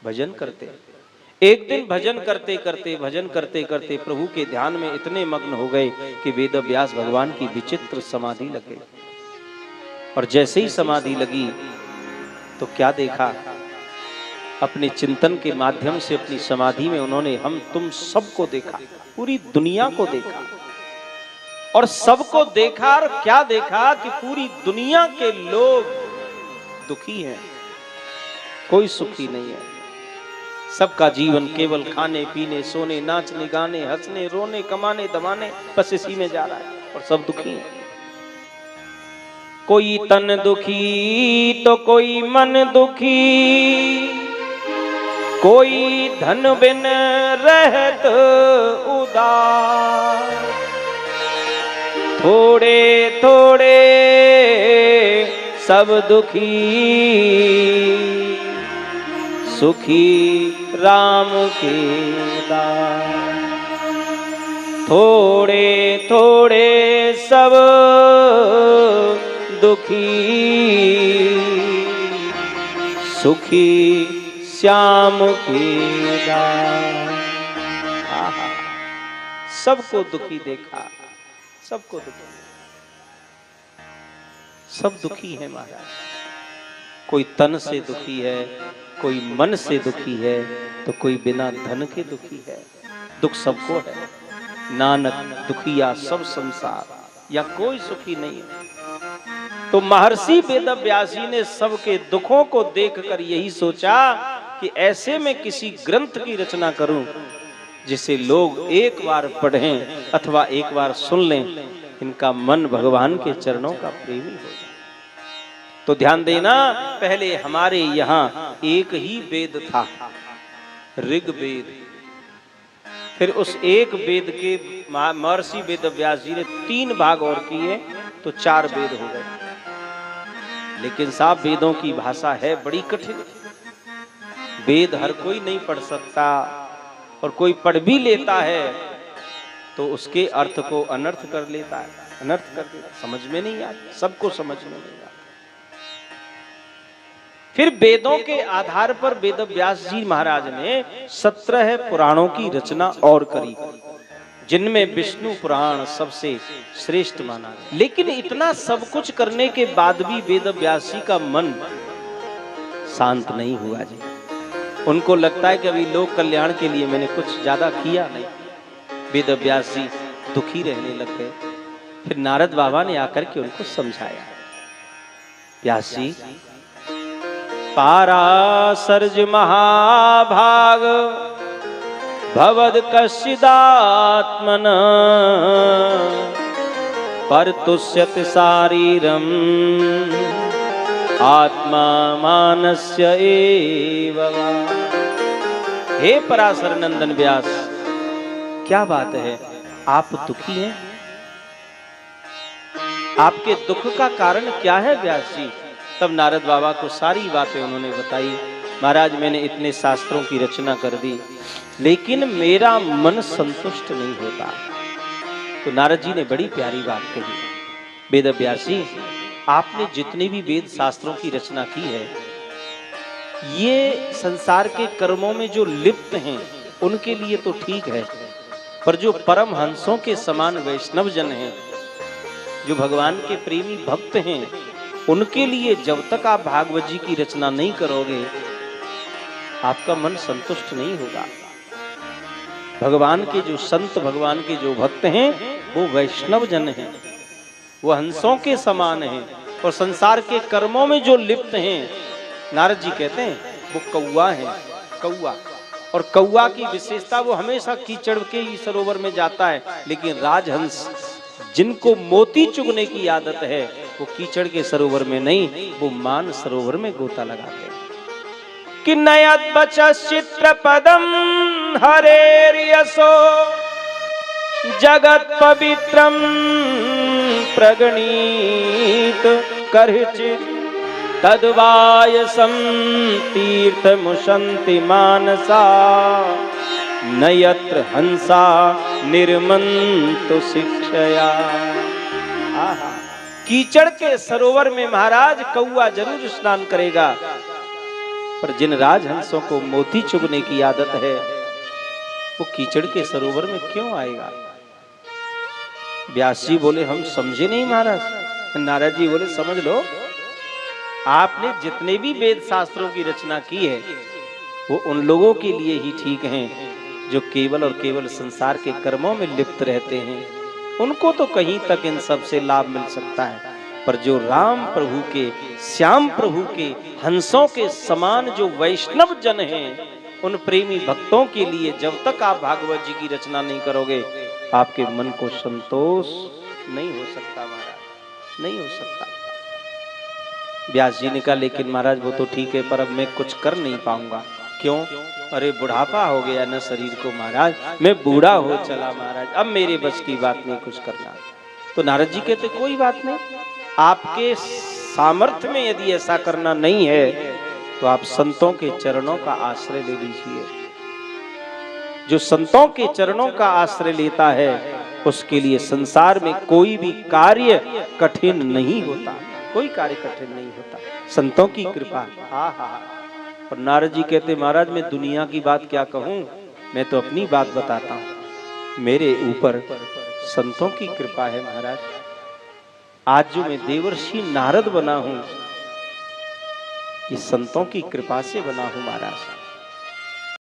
भजन करते। एक दिन भजन करते करते प्रभु के ध्यान में इतने मग्न हो गए कि वेद व्यास भगवान की विचित्र समाधि लग गई। और जैसे ही समाधि लगी तो क्या देखा, अपने चिंतन के माध्यम से अपनी समाधि में उन्होंने हम तुम सबको देखा, पूरी दुनिया को देखा। और सबको देखा और क्या देखा कि पूरी दुनिया के लोग दुखी हैं, कोई सुखी नहीं है। सबका जीवन केवल खाने पीने सोने नाचने गाने हंसने रोने कमाने दमाने बस इसी में जा रहा है और सब दुखी हैं। कोई तन दुखी तो कोई मन दुखी, कोई धन बिन रहत उदास, थोड़े थोड़े सब दुखी, सुखी राम के दास। थोड़े थोड़े सब दुखी, सुखी श्याम के दास। सबको दुखी देखा, सबको दुखी, सब दुखी है महाराज। कोई तन से दुखी है, कोई मन से दुखी है, तो कोई बिना धन के दुखी है। दुख सबको है, नानक दुखिया सब संसार, या कोई सुखी नहीं है। तो महर्षि वेदव्यास जी ने सबके दुखों को देखकर यही सोचा कि ऐसे में किसी ग्रंथ की रचना करूं जिसे लोग एक बार पढ़ें अथवा एक बार सुन लें, इनका मन भगवान के चरणों का प्रेमी हो जाए। तो ध्यान देना, पहले हमारे यहाँ एक ही वेद था, ऋग्वेद। फिर उस एक वेद के महर्षि वेदव्यास जी ने 3 भाग और किए तो 4 वेद हो गए। लेकिन साहब वेदों की भाषा है बड़ी कठिन। वेद हर कोई नहीं पढ़ सकता, और कोई पढ़ भी लेता है तो उसके अर्थ को अनर्थ कर लेता है, अनर्थ कर देता, समझ में नहीं आता, सबको समझ में नहीं आता। फिर वेदों के आधार पर वेदव्यास जी महाराज ने 17 पुराणों की रचना और करी, जिनमें विष्णु पुराण सबसे श्रेष्ठ माना। लेकिन इतना सब कुछ करने के बाद भी वेदव्यास जी का मन शांत नहीं हुआ जी। उनको लगता है कि अभी लोक कल्याण के लिए मैंने कुछ ज्यादा किया नहीं। वेदव्यास जी दुखी रहने लग गए। फिर नारद बाबा ने आकर के उनको समझाया, व्यास जी पारासर्ज महाभाग भवद कश्चिदात्मन परतुष्यति शारीरम आत्मा मानस्य एव वा। हे पराशर नंदन व्यास, क्या बात है, आप दुखी हैं? आपके दुख का कारण क्या है व्यास जी? तब नारद बाबा को सारी बातें उन्होंने बताई। महाराज मैंने इतने शास्त्रों की रचना कर दी, लेकिन मेरा मन संतुष्ट नहीं होता। तो नारद जी ने बड़ी प्यारी बात कही, वेदव्यास जी आपने जितने भी वेद शास्त्रों की रचना की है, ये संसार के कर्मों में जो लिप्त हैं उनके लिए तो ठीक है, पर जो परम हंसों के समान वैष्णव जन हैं, जो भगवान के प्रेमी भक्त हैं, उनके लिए जब तक आप भागवत जी की रचना नहीं करोगे, आपका मन संतुष्ट नहीं होगा। भगवान के जो संत, भगवान के जो भक्त हैं, वो वैष्णव जन हैं, वो हंसों के समान हैं, और संसार के कर्मों में जो लिप्त हैं, नारद जी कहते हैं वो कौआ है, कौआ। और कौआ की विशेषता, वो हमेशा कीचड़ के ही सरोवर में जाता है, लेकिन राजहंस जिनको मोती चुगने की आदत है, वो कीचड़ के सरोवर में नहीं, वो मान सरोवर में गोता लगाते हैं। कि नयत बचित्र पदम हरेर्यसो जगत पवित्रम प्रगणित करचित तद्वायसं तीर्थमुशन्ति मानसा नयत्र हंसा निर्मंतु शिक्षया। कीचड़ के सरोवर में महाराज कौआ जरूर स्नान करेगा, पर जिन राजहंसों को मोती चुगने की आदत है वो कीचड़ के सरोवर में क्यों आएगा? व्यास जी बोले हम समझे नहीं महाराज। नारद जी बोले समझ लो, आपने जितने भी वेद शास्त्रों की रचना की है वो उन लोगों के लिए ही ठीक हैं जो केवल और केवल संसार के कर्मों में लिप्त रहते हैं। उनको तो कहीं तक इन सब से लाभ मिल सकता है, पर जो राम प्रभु के, श्याम प्रभु के हंसों के समान जो वैष्णव जन हैं, उन प्रेमी भक्तों के लिए जब तक आप भागवत जी की रचना नहीं करोगे आपके मन को संतोष नहीं हो सकता महाराज, नहीं हो सकता। व्यास जी ने कहा लेकिन महाराज वो तो ठीक है, पर अब मैं कुछ कर नहीं पाऊंगा। क्यों? अरे बुढ़ापा हो गया ना शरीर को महाराज, मैं बूढ़ा हो चला महाराज, अब मेरे बस की बात नहीं कुछ करना। तो नारद जी कहते कोई बात नहीं, आपके सामर्थ्य में यदि ऐसा करना नहीं है तो आप संतों के चरणों का आश्रय ले लीजिए। जो संतों के चरणों का आश्रय लेता है उसके लिए संसार में कोई भी कार्य कठिन नहीं होता, कोई कार्य कठिन नहीं होता, संतों की कृपा। हाँ हाँ। और नारद जी कहते महाराज मैं दुनिया की बात क्या कहूँ, मैं तो अपनी बात बताता हूँ, मेरे ऊपर संतों की कृपा है महाराज। आज जो मैं देवर्षि नारद बना हूं ये संतों की कृपा से बना हूं महाराज।